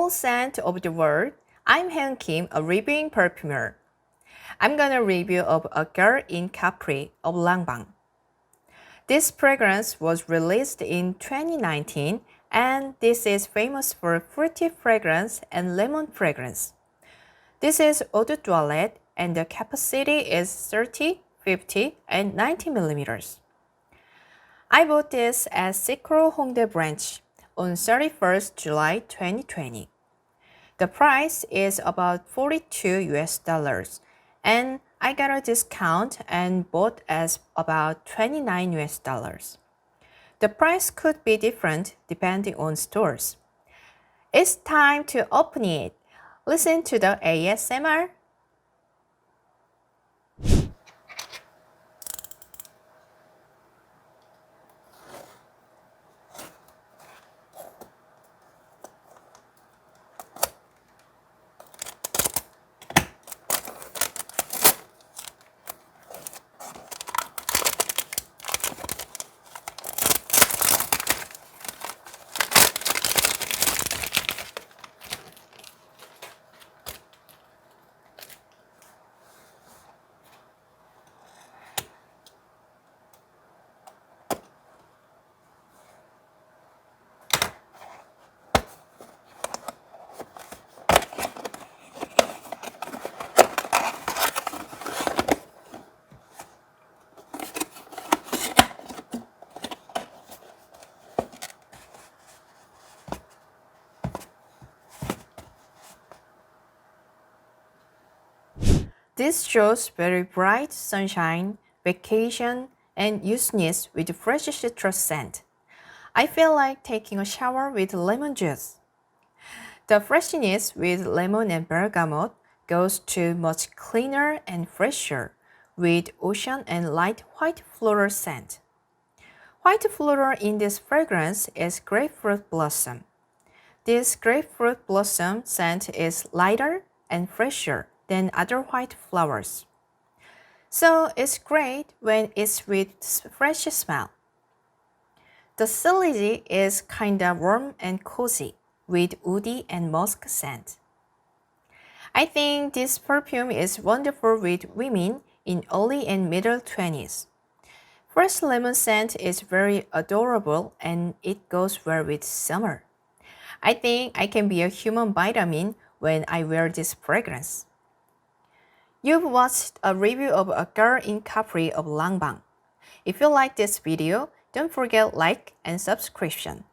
all scent of the world. I'm Han Kim, a reviewing perfumer. I'm gonna review of A Girl in Capri of Lanvin. This fragrance was released in 2019 and this is famous for fruity fragrance and lemon fragrance. This is eau de toilette and the capacity is 30, 50, and 90 milliliters. I bought this at Secret Hongdae branch on 31st July 2020. The price is about 42 US dollars and I got a discount and bought as about 29 US dollars. The price could be different depending on stores. It's time to open it. Listen to the ASMR. This shows very bright sunshine, vacation, and usefulness with fresh citrus scent. I feel like taking a shower with lemon juice. The freshness with lemon and bergamot goes to much cleaner and fresher with ocean and light white floral scent. White floral in this fragrance is grapefruit blossom. This grapefruit blossom scent is lighter and fresher than other white flowers. So it's great when it's with fresh smell. The ciliary is kinda warm and cozy with woody and musk scent. I think this perfume is wonderful with women in early and middle 20s. Fresh lemon scent is very adorable and it goes well with summer. I think I can be a human vitamin when I wear this fragrance. You've watched a review of A Girl in Capri of Lanvin. If you like this video, don't forget like and subscription.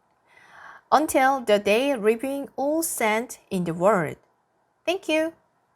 Until the day reviewing all scent in the world. Thank you.